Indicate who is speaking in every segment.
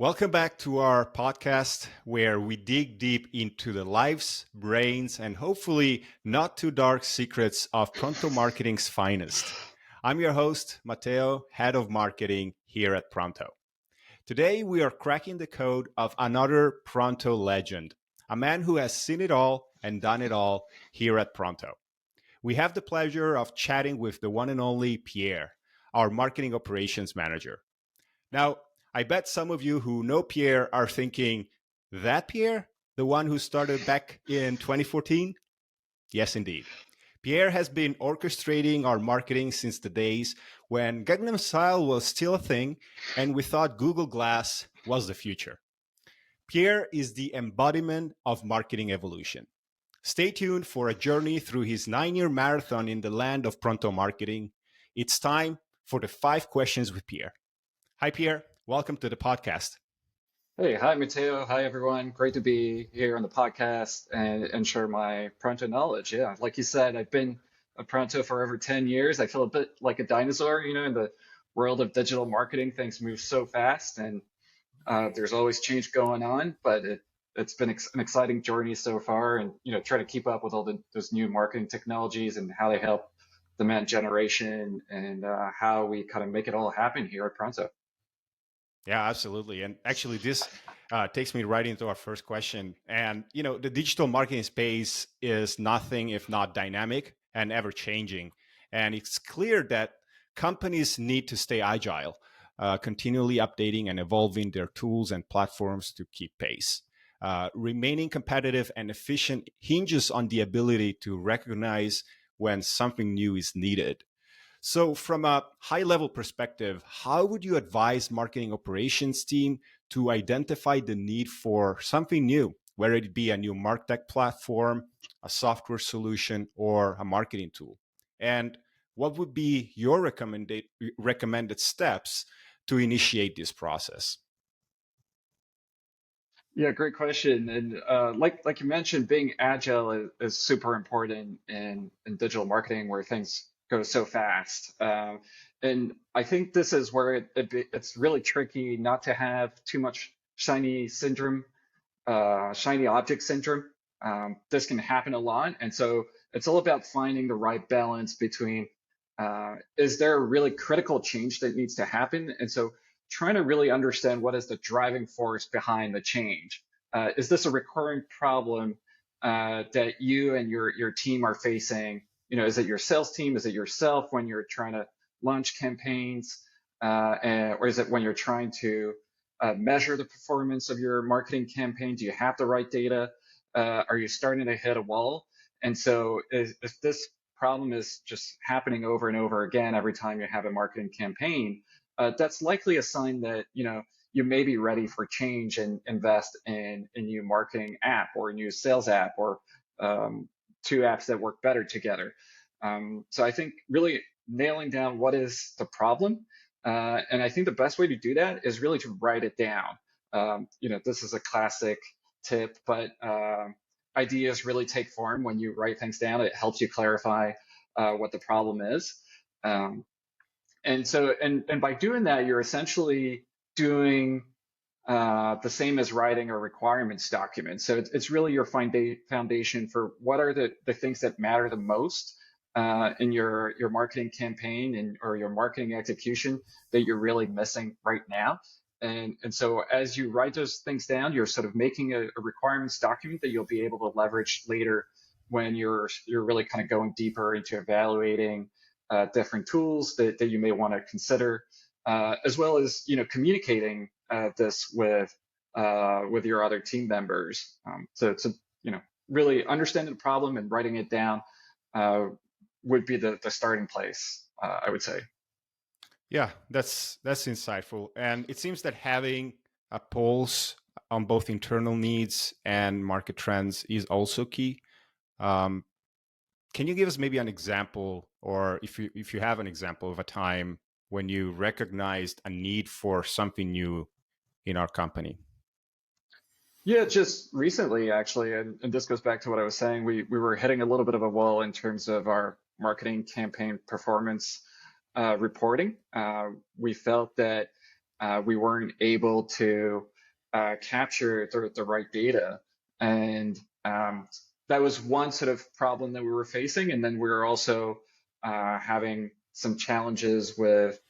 Speaker 1: Welcome back to our podcast where we dig deep into the lives, brains, and hopefully not too dark secrets of Pronto Marketing's finest. I'm your host, Matteo, head of marketing here at Pronto. Today, we are cracking the code of another Pronto legend, a man who has seen it all and done it all here at Pronto. We have the pleasure of chatting with the one and only Pierre, our marketing operations manager. Now, I bet some of you who know Pierre are thinking, that Pierre? The one who started back in 2014? Yes, indeed. Pierre has been orchestrating our marketing since the days when Gangnam Style was still a thing and we thought Google Glass was the future. Pierre is the embodiment of marketing evolution. Stay tuned for a journey through his 9-year marathon in the land of Pronto Marketing. It's time for the 5 questions with Pierre. Hi, Pierre. Welcome to the podcast.
Speaker 2: Hey, hi Matteo. Hi everyone. Great to be here on the podcast and share my Pronto knowledge. Yeah, like you said, I've been a Pronto for over 10 years. I feel a bit like a dinosaur, in the world of digital marketing. Things move so fast and there's always change going on, but it's been an exciting journey so far and, try to keep up with all those new marketing technologies and how they help demand generation and how we kind of make it all happen here at Pronto.
Speaker 1: Yeah, absolutely. And actually, this takes me right into our first question. And, the digital marketing space is nothing if not dynamic and ever changing. And it's clear that companies need to stay agile, continually updating and evolving their tools and platforms to keep pace. Remaining competitive and efficient hinges on the ability to recognize when something new is needed. So, from a high level perspective, how would you advise marketing operations team to identify the need for something new, whether it be a new MarTech platform, a software solution, or a marketing tool? And what would be your recommended steps to initiate this process?
Speaker 2: Yeah, great question. And like you mentioned, being agile is super important in digital marketing where things go so fast. And I think this is where it's really tricky not to have too much shiny object syndrome. This can happen a lot, and so it's all about finding the right balance between is there a really critical change that needs to happen, and so trying to really understand what is the driving force behind the change. Is this a recurring problem that you and your team are facing? Is it your sales team? Is it yourself when you're trying to launch campaigns, or is it when you're trying to measure the performance of your marketing campaign? Do you have the right data? Are you starting to hit a wall? And so if this problem is just happening over and over again every time you have a marketing campaign, that's likely a sign that you may be ready for change and invest in a new marketing app or a new sales app or two apps that work better together. So I think really nailing down what is the problem, and I think the best way to do that is really to write it down. This is a classic tip, but ideas really take form when you write things down. It helps you clarify what the problem is. Um, and by doing that, you're essentially doing the same as writing a requirements document. So it's really your foundation for what are the things that matter the most in your marketing campaign or your marketing execution that you're really missing right now. And so as you write those things down, you're sort of making a requirements document that you'll be able to leverage later when you're really kind of going deeper into evaluating different tools that you may want to consider, as well as communicating this with your other team members. So really understanding the problem and writing it down would be the starting place, I would say.
Speaker 1: Yeah, that's insightful. And it seems that having a pulse on both internal needs and market trends is also key. Um, can you give us maybe an example, or if you have an example of a time when you recognized a need for something new in our company?
Speaker 2: Yeah, just recently, actually, and this goes back to what I was saying. We were hitting a little bit of a wall in terms of our marketing campaign performance reporting. We felt that we weren't able to capture the right data. And that was one sort of problem that we were facing. And then we were also having some challenges with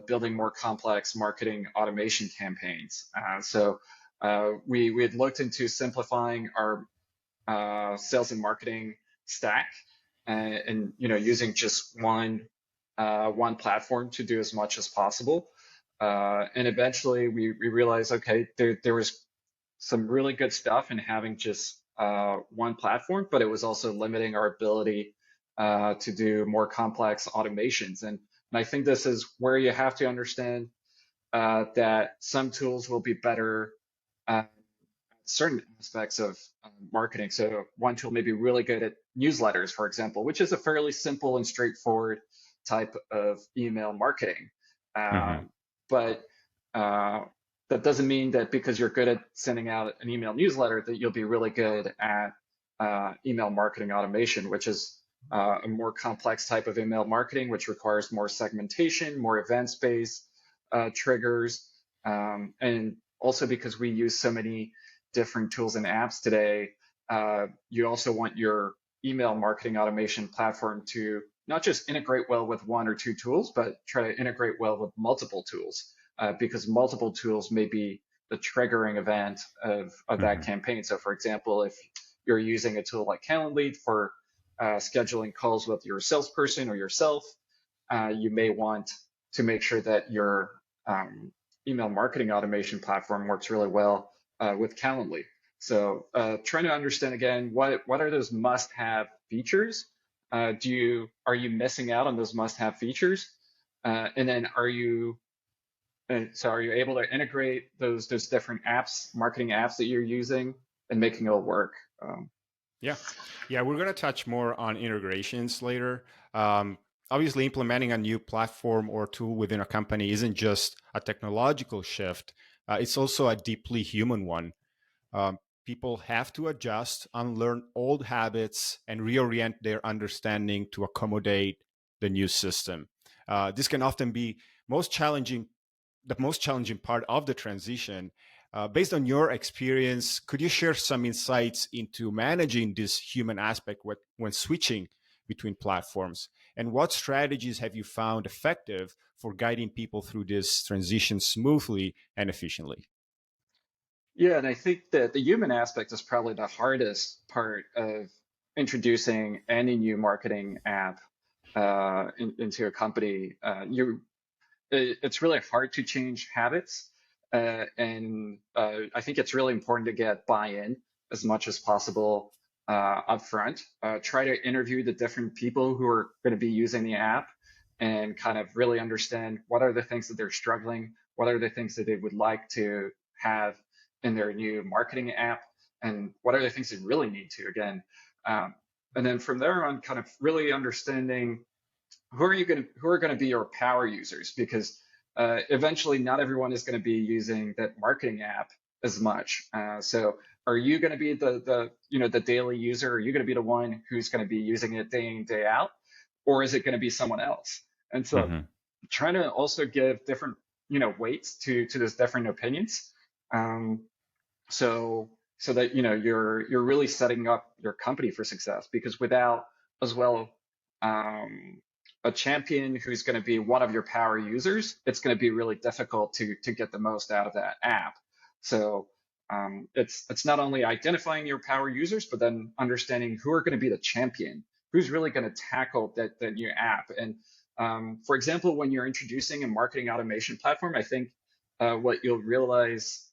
Speaker 2: building more complex marketing automation campaigns. We had looked into simplifying our sales and marketing stack, and using just one platform to do as much as possible. And eventually we realized, okay, there was some really good stuff in having just one platform, but it was also limiting our ability to do more complex automations. And I think this is where you have to understand that some tools will be better at certain aspects of marketing. So one tool may be really good at newsletters, for example, which is a fairly simple and straightforward type of email marketing.
Speaker 1: Hmm.
Speaker 2: But that doesn't mean that because you're good at sending out an email newsletter that you'll be really good at email marketing automation, which is a more complex type of email marketing, which requires more segmentation, more events-based triggers, and also because we use so many different tools and apps today, you also want your email marketing automation platform to not just integrate well with one or two tools, but try to integrate well with multiple tools, because multiple tools may be the triggering event of that
Speaker 1: Hmm.
Speaker 2: campaign. So, for example, if you're using a tool like Calendly for scheduling calls with your salesperson or yourself, you may want to make sure that your email marketing automation platform works really well with Calendly. So trying to understand again, what are those must-have features? Are you missing out on those must-have features? And then are you able to integrate those different apps, marketing apps that you're using, and making it all work?
Speaker 1: Yeah. Yeah, we're going to touch more on integrations later. Um, Obviously, implementing a new platform or tool within a company isn't just a technological shift, it's also a deeply human one. Um, People have to adjust, unlearn old habits, and reorient their understanding to accommodate the new system. This can often be most challenging, the most challenging part of the transition. Based on your experience, could you share some insights into managing this human aspect when switching between platforms? And what strategies have you found effective for guiding people through this transition smoothly and efficiently?
Speaker 2: Yeah, and I think that the human aspect is probably the hardest part of introducing any new marketing app into a company. It's really hard to change habits, and I think it's really important to get buy-in as much as possible up front. Try to interview the different people who are going to be using the app and kind of really understand what are the things that they're struggling, what are the things that they would like to have in their new marketing app, and what are the things they really need to, again. Um, and then from there on, kind of really understanding who are going to be your power users, because eventually not everyone is going to be using that marketing app as much. So are you going to be the daily user? Are you going to be the one who's going to be using it day in, day out, or is it going to be someone else? And so
Speaker 1: Hmm.
Speaker 2: trying to also give different weights to those different opinions, um, so so that you're really setting up your company for success, because without as well um, a champion who's going to be one of your power users, it's going to be really difficult to get the most out of that app. So it's not only identifying your power users, but then understanding who are going to be the champion, who's really going to tackle that new app. And for example, when you're introducing a marketing automation platform, I think what you'll realize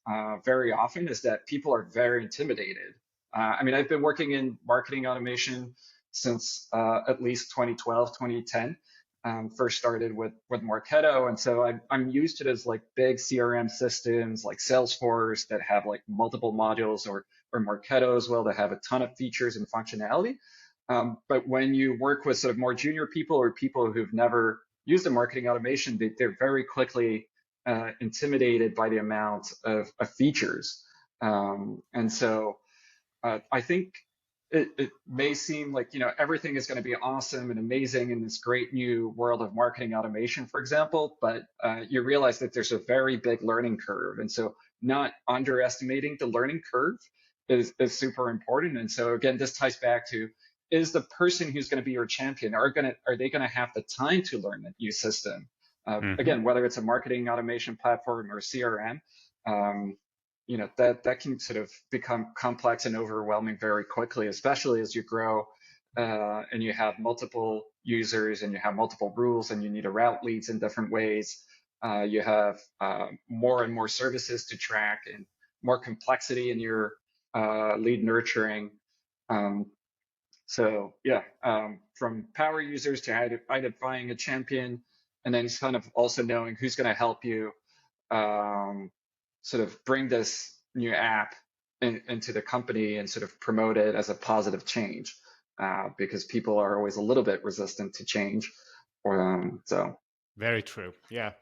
Speaker 2: very often is that people are very intimidated. I mean, I've been working in marketing automation since at least 2012, 2010. First started with Marketo, and so I'm used to those like big CRM systems like Salesforce that have like multiple modules, or Marketo as well that have a ton of features and functionality. But when you work with sort of more junior people or people who've never used a marketing automation, they're very quickly intimidated by the amount of features. And so I think it may seem like, everything is going to be awesome and amazing in this great new world of marketing automation, for example, but you realize that there's a very big learning curve. And so not underestimating the learning curve is super important. And so again, this ties back to, is the person who's going to be your champion are they going to have the time to learn that new system?
Speaker 1: Hmm.
Speaker 2: Again, whether it's a marketing automation platform or CRM, um, that can sort of become complex and overwhelming very quickly, especially as you grow and you have multiple users and you have multiple rules and you need to route leads in different ways. You have more and more services to track and more complexity in your lead nurturing. Um, so yeah, from power users to identifying a champion, and then kind of also knowing who's going to help you um, sort of bring this new app into the company and sort of promote it as a positive change, because people are always a little bit resistant to change. So
Speaker 1: Very true. Yeah,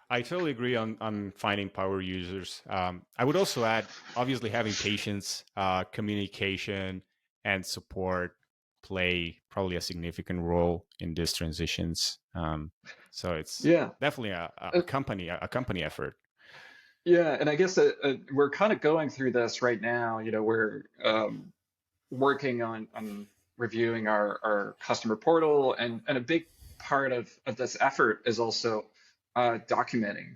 Speaker 1: I totally agree on finding power users. I would also add, obviously, having patience, communication, and support play probably a significant role in these transitions. So it's
Speaker 2: yeah,
Speaker 1: definitely
Speaker 2: uh,
Speaker 1: a company effort.
Speaker 2: yeah, and I guess we're kind of going through this right now. We're working on reviewing our customer portal, and a big part of this effort is also documenting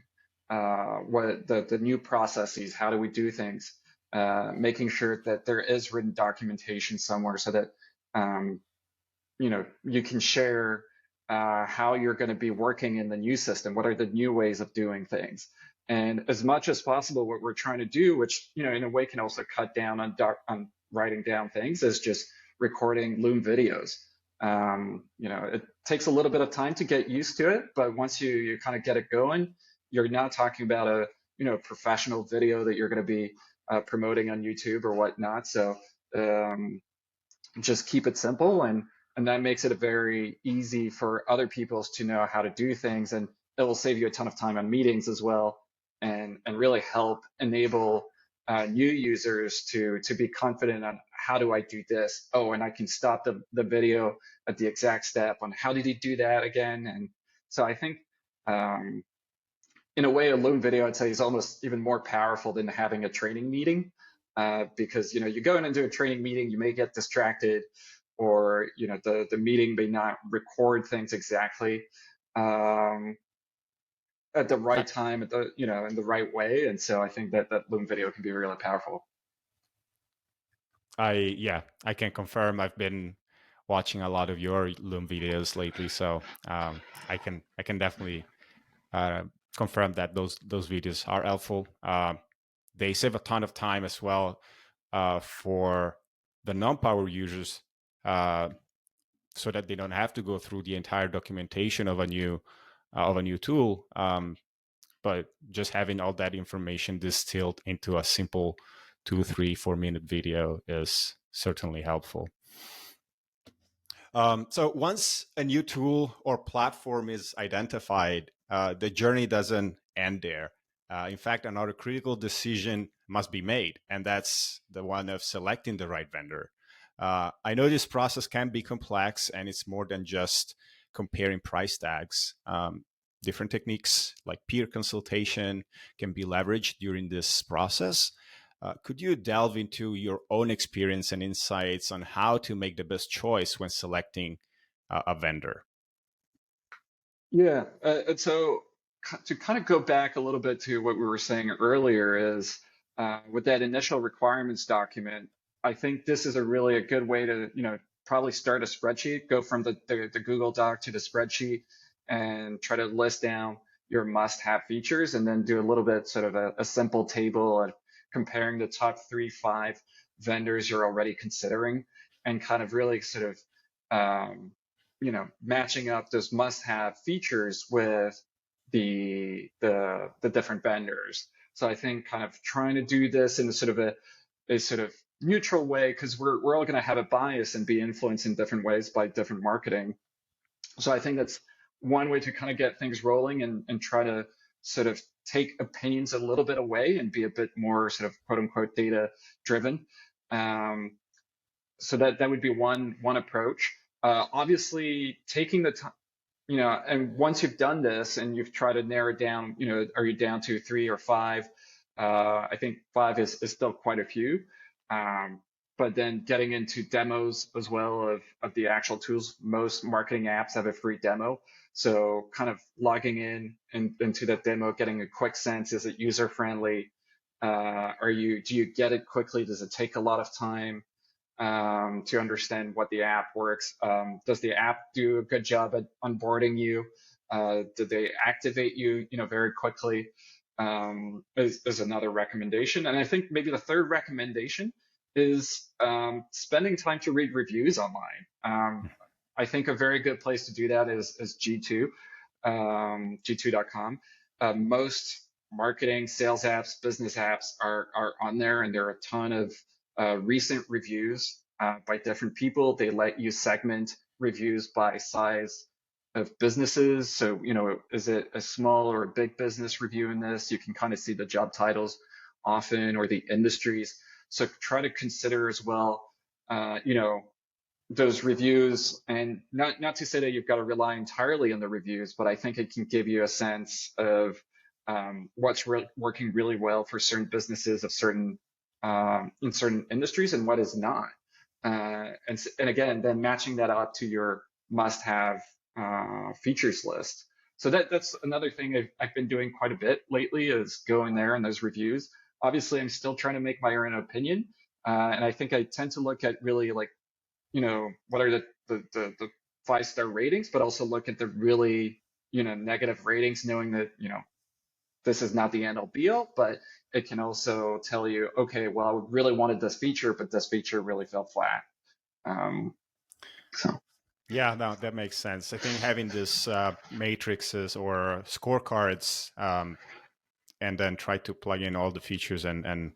Speaker 2: what the new processes, how do we do things, making sure that there is written documentation somewhere so that um, you can share how you're going to be working in the new system. What are the new ways of doing things? And as much as possible, what we're trying to do, which in a way can also cut down on writing down things, is just recording Loom videos. It takes a little bit of time to get used to it, but once you kind of get it going, you're not talking about a professional video that you're going to be promoting on YouTube or whatnot. So um, just keep it simple, and that makes it very easy for other people to know how to do things, and it will save you a ton of time on meetings as well, and really help enable new users to be confident on, how do I do this? Oh, and I can stop the video at the exact step on how did he do that again. And so I think um, in a way, a Loom video, I'd say, is almost even more powerful than having a training meeting, because you go into a training meeting, you may get distracted, or the meeting may not record things exactly um, at the
Speaker 1: Uh,
Speaker 2: right time, at the in the right way. And so I think that Loom video can be really powerful.
Speaker 1: I can confirm. I've been watching a lot of your Loom videos lately, so I can definitely uh, confirm that those videos are helpful. They save a ton of time as well for the non-power users, uh, so that they don't have to go through the entire documentation of a new tool. But just having all that information distilled into a simple 2, 3, 4 minute video is certainly helpful. So once a new tool or platform is identified, the journey doesn't end there. In fact, another critical decision must be made, and that's the one of selecting the right vendor. I know this process can be complex, and it's more than just comparing price tags. Different techniques like peer consultation can be leveraged during this process. Could you delve into your own experience and insights on how to make the best choice when selecting a vendor?
Speaker 2: Yeah, and so to kind of go back a little bit to what we were saying earlier is with that initial requirements document, I think this is a good way to, probably start a spreadsheet, go from the Google Doc to the spreadsheet and try to list down your must-have features, and then do a little bit sort of a simple table of comparing the top 3, 5 vendors you're already considering, and kind of really sort of matching up those must-have features with the different vendors. So I think kind of trying to do this in a sort of a sort of neutral way, because we're all going to have a bias and be influenced in different ways by different marketing. So I think that's one way to kind of get things rolling, and try to sort of take opinions a little bit away and be a bit more sort of quote unquote data driven. Um, So that would be one approach. Obviously, taking the time, and once you've done this and you've tried to narrow it down, are you down to three or five? I think five is still quite a few. Um, but then getting into demos as well of the actual tools. Most marketing apps have a free demo. So kind of logging into that demo, getting a quick sense, is it user friendly? Do you get it quickly? Does it take a lot of time? To understand what the app works. Does the app do a good job at onboarding you? Do they activate you, very quickly? Is another recommendation. And I think maybe the third recommendation is spending time to read reviews online. I think a very good place to do that is G2, G2.com. Most marketing, sales apps, business apps are on there, and there are a ton of recent reviews by different people. They let you segment reviews by size of businesses. So, is it a small or a big business reviewing this? You can kind of see the job titles often, or the industries. So try to consider as well, those reviews, and not to say that you've got to rely entirely on the reviews, but I think it can give you a sense of what's working really well for certain businesses of certain in certain industries, and what is not. And again, then matching that up to your must-have features list. So that's another thing I've been doing quite a bit lately, is going there in those reviews. Obviously, I'm still trying to make my own opinion, and I think I tend to look at really, like, what are the 5-star ratings, but also look at the really, negative ratings, knowing that, this is not the end all be all, but it can also tell you, okay, well, I really wanted this feature, but this feature really fell flat. So.
Speaker 1: Yeah, no, that makes sense. I think having this matrices or scorecards, and then try to plug in all the features and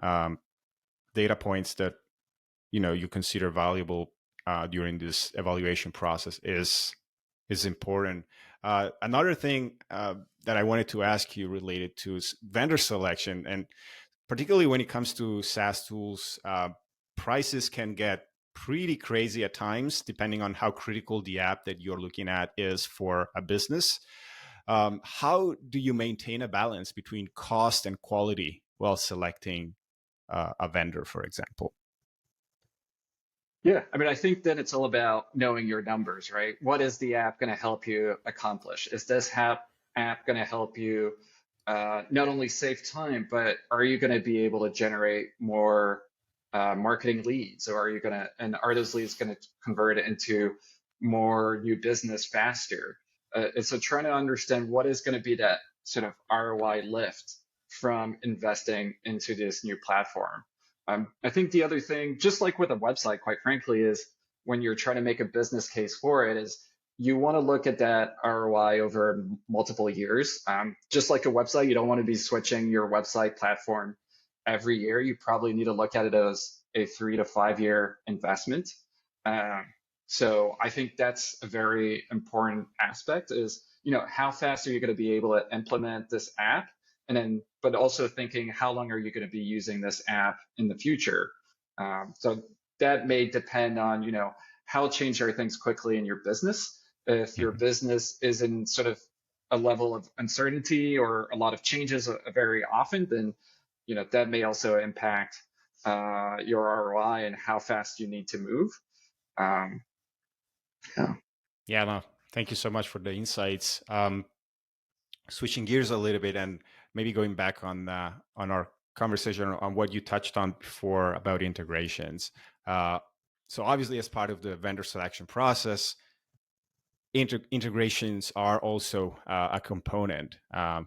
Speaker 1: data points that you consider valuable during this evaluation process is important. Another thing that I wanted to ask you related to is vendor selection, and particularly when it comes to SaaS tools, prices can get pretty crazy at times, depending on how critical the app that you're looking at is for a business. How do you maintain a balance between cost and quality while selecting a vendor, for example?
Speaker 2: Yeah, I mean, I think then it's all about knowing your numbers, right? What is the app going to help you accomplish? Is this app going to help you not only save time, but are you going to be able to generate more marketing leads, or and are those leads going to convert into more new business faster? And so trying to understand what is going to be that sort of ROI lift from investing into this new platform. I think the other thing, just like with a website, quite frankly, is when you're trying to make a business case for it, is you want to look at that ROI over multiple years. Just like a website, you don't want to be switching your website platform every year. You probably need to look at it as a 3 to 5 year investment. So I think that's a very important aspect, is, how fast are you going to be able to implement this app? And then, but also thinking, how long are you going to be using this app in the future? So that may depend on, how change are things quickly in your business. If your business is in sort of a level of uncertainty or a lot of changes very often, then, that may also impact your ROI and how fast you need to move. Yeah.
Speaker 1: Yeah, no, thank you so much for the insights. Switching gears a little bit and maybe going back on our conversation on what you touched on before about integrations. So obviously, as part of the vendor selection process, integrations are also a component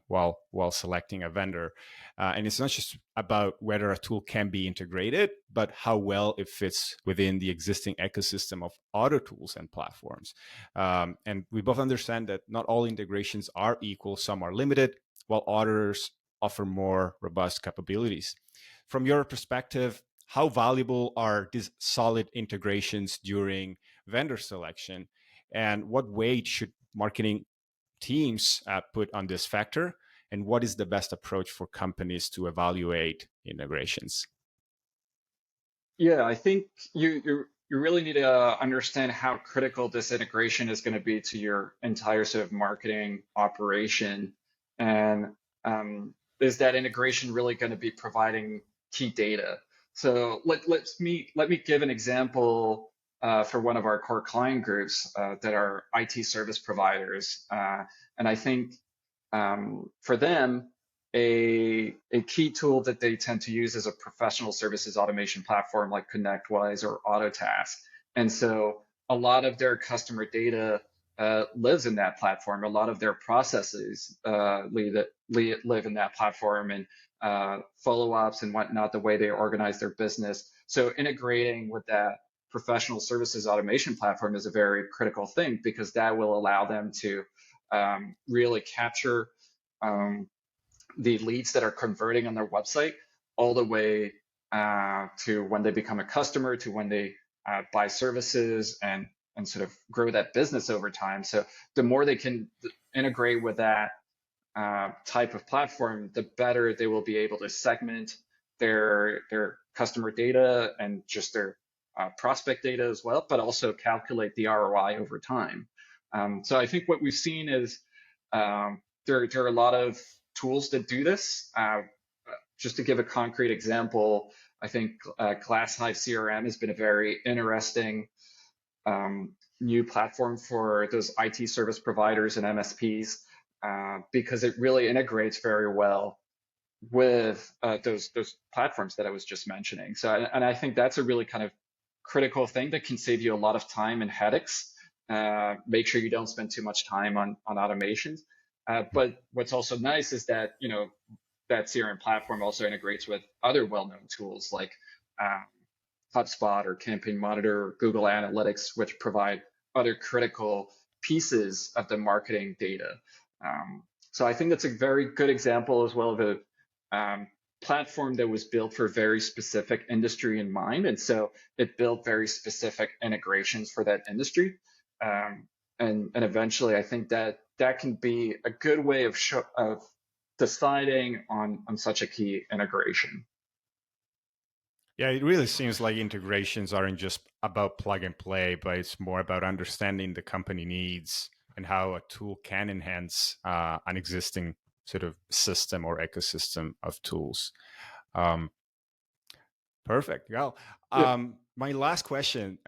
Speaker 1: while selecting a vendor, and it's not just about whether a tool can be integrated, but how well it fits within the existing ecosystem of other tools and platforms. And we both understand that not all integrations are equal. Some are limited, while others offer more robust capabilities. From your perspective, how valuable are these solid integrations during vendor selection? And what weight should marketing teams put on this factor? And what is the best approach for companies to evaluate integrations?
Speaker 2: Yeah, I think you really need to understand how critical this integration is going to be to your entire sort of marketing operation, and is that integration really going to be providing key data? So let me give an example for one of our core client groups that are IT service providers, and I think for them, a key tool that they tend to use is a professional services automation platform like ConnectWise or Autotask. And so a lot of their customer data lives in that platform. A lot of their processes live in that platform, and follow-ups and whatnot, the way they organize their business. So integrating with that professional services automation platform is a very critical thing, because that will allow them to really capture um, the leads that are converting on their website all the way to when they become a customer, to when they buy services, and sort of grow that business over time. So the more they can integrate with that type of platform, the better they will be able to segment their customer data and just their prospect data as well, but also calculate the ROI over time. So I think what we've seen is there are a lot of tools that do this. Just to give a concrete example, I think ClassHive CRM has been a very interesting new platform for those IT service providers and MSPs, because it really integrates very well with those platforms that I was just mentioning. So, and I think that's a really kind of critical thing that can save you a lot of time and headaches. Make sure you don't spend too much time on automations. But what's also nice is that that CRM platform also integrates with other well-known tools like um, HubSpot or Campaign Monitor or Google Analytics, which provide other critical pieces of the marketing data. So I think that's a very good example as well of a platform that was built for very specific industry in mind. And so it built very specific integrations for that industry. And eventually, I think that can be a good way of deciding on such a key integration.
Speaker 1: Yeah, it really seems like integrations aren't just about plug and play, but it's more about understanding the company needs and how a tool can enhance an existing sort of system or ecosystem of tools. Um, Perfect. Well,
Speaker 2: Yeah,
Speaker 1: my last question,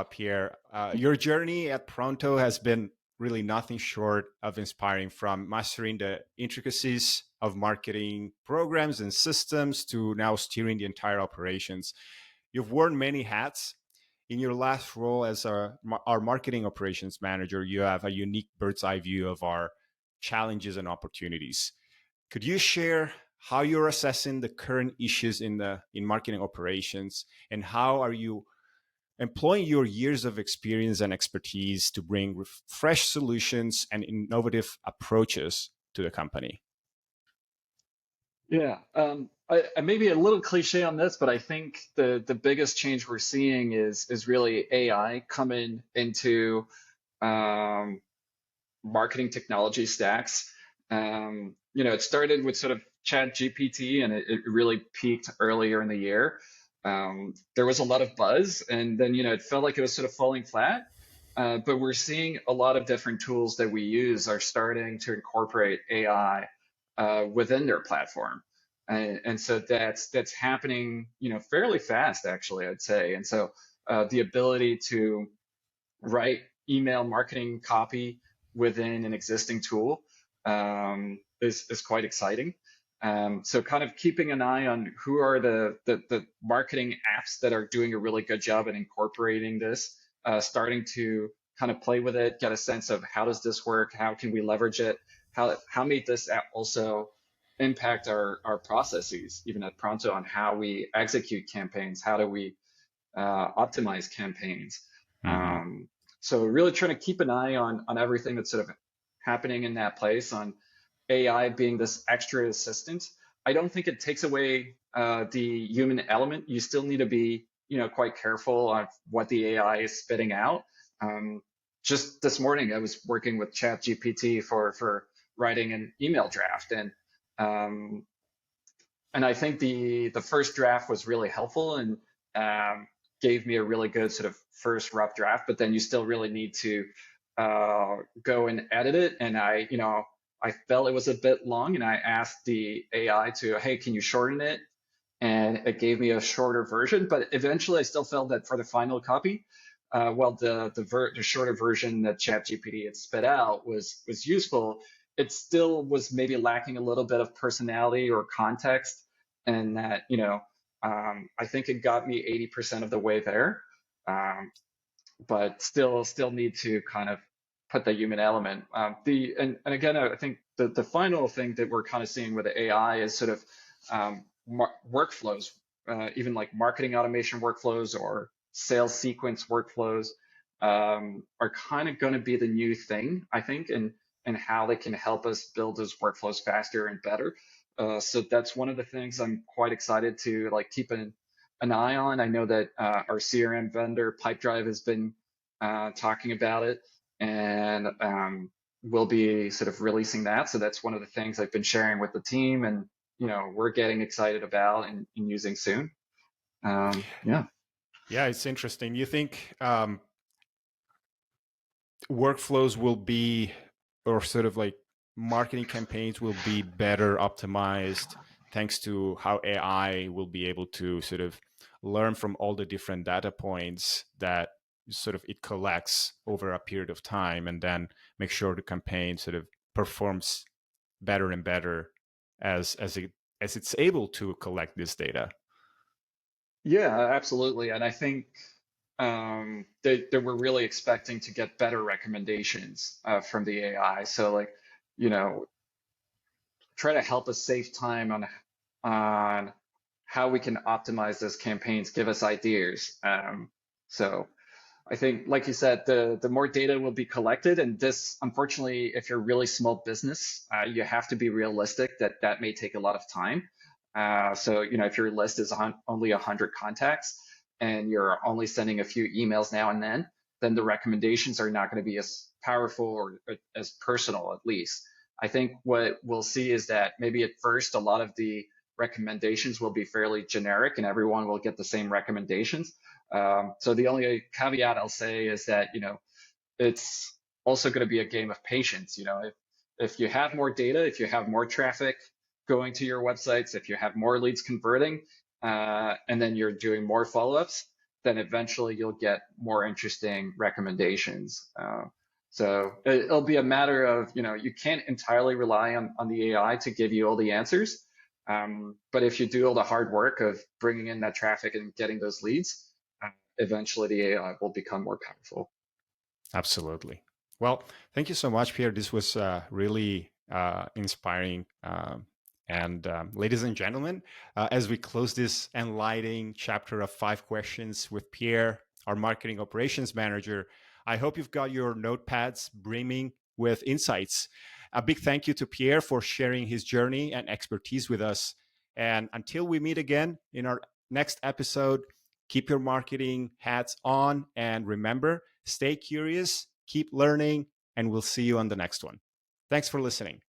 Speaker 1: Pierre, your journey at Pronto has been really nothing short of inspiring, from mastering the intricacies of marketing programs and systems to now steering the entire operations. You've worn many hats. In your last role as our marketing operations manager, you have a unique bird's eye view of our challenges and opportunities. Could you share how you're assessing the current issues in marketing operations, and how are you employing your years of experience and expertise to bring fresh solutions and innovative approaches to the company?
Speaker 2: yeah. I may be a little cliche on this, but I think the biggest change we're seeing is really AI coming into um, marketing technology stacks. It started with sort of Chat GPT, and it really peaked earlier in the year. There was a lot of buzz, and then it felt like it was sort of falling flat. But we're seeing a lot of different tools that we use are starting to incorporate AI within their platform, and so that's happening, fairly fast, actually, I'd say. And so the ability to write email marketing copy within an existing tool is quite exciting. So kind of keeping an eye on who are the marketing apps that are doing a really good job at incorporating this, starting to kind of play with it, get a sense of how does this work, how can we leverage it, how may this app also impact our processes, even at Pronto, on how we execute campaigns, how do we optimize campaigns.
Speaker 1: Mm-hmm.
Speaker 2: Um, so really trying to keep an eye on everything that's sort of happening in that place, on AI being this extra assistant. I don't think it takes away the human element. You still need to be, quite careful on what the AI is spitting out. Um, just this morning, I was working with Chat GPT for writing an email draft, um, and I think the first draft was really helpful, and gave me a really good sort of first rough draft, but then you still really need to go and edit it. And I felt it was a bit long, and I asked the AI to, hey, can you shorten it? And it gave me a shorter version. But eventually, I still felt that for the final copy, while the shorter version that ChatGPT had spit out was useful, it still was maybe lacking a little bit of personality or context, and that I think it got me 80% of the way there. Um, but still need to kind of put the human element. And again, I think the final thing that we're kind of seeing with the AI is sort of workflows, even like marketing automation workflows or sales sequence workflows, are kind of going to be the new thing, I think, and how they can help us build those workflows faster and better. So that's one of the things I'm quite excited to like keep an eye on. I know that our CRM vendor Pipedrive has been talking about it, and we'll be sort of releasing that. So that's one of the things I've been sharing with the team, and we're getting excited about and using soon. Yeah.
Speaker 1: Yeah, it's interesting. You think workflows will be, or sort of like marketing campaigns will be better optimized thanks to how AI will be able to sort of learn from all the different data points that sort of it collects over a period of time, and then make sure the campaign sort of performs better and better as it's able to collect this data.
Speaker 2: Yeah, absolutely. And I think they were really expecting to get better recommendations from the AI. So like, you know, try to help us save time on how we can optimize those campaigns, give us ideas. So I think, like you said, the more data will be collected, and this, unfortunately, if you're a really small business, you have to be realistic that that may take a lot of time. So if your list is only 100 contacts and you're only sending a few emails now and then the recommendations are not going to be as powerful or as personal, at least. I think what we'll see is that maybe at first a lot of the recommendations will be fairly generic and everyone will get the same recommendations. So the only caveat I'll say is that it's also going to be a game of patience. If you have more data, if you have more traffic going to your websites, if you have more leads converting, and then you're doing more follow-ups, then eventually you'll get more interesting recommendations. So it'll be a matter of you can't entirely rely on the AI to give you all the answers. But if you do all the hard work of bringing in that traffic and getting those leads, eventually the AI will become more powerful.
Speaker 1: Absolutely. Well, thank you so much, Pierre. This was really inspiring. And ladies and gentlemen, as we close this enlightening chapter of 5 questions with Pierre, our marketing operations manager, I hope you've got your notepads brimming with insights. A big thank you to Pierre for sharing his journey and expertise with us. And until we meet again in our next episode, keep your marketing hats on, and remember, stay curious, keep learning, and we'll see you on the next one. Thanks for listening.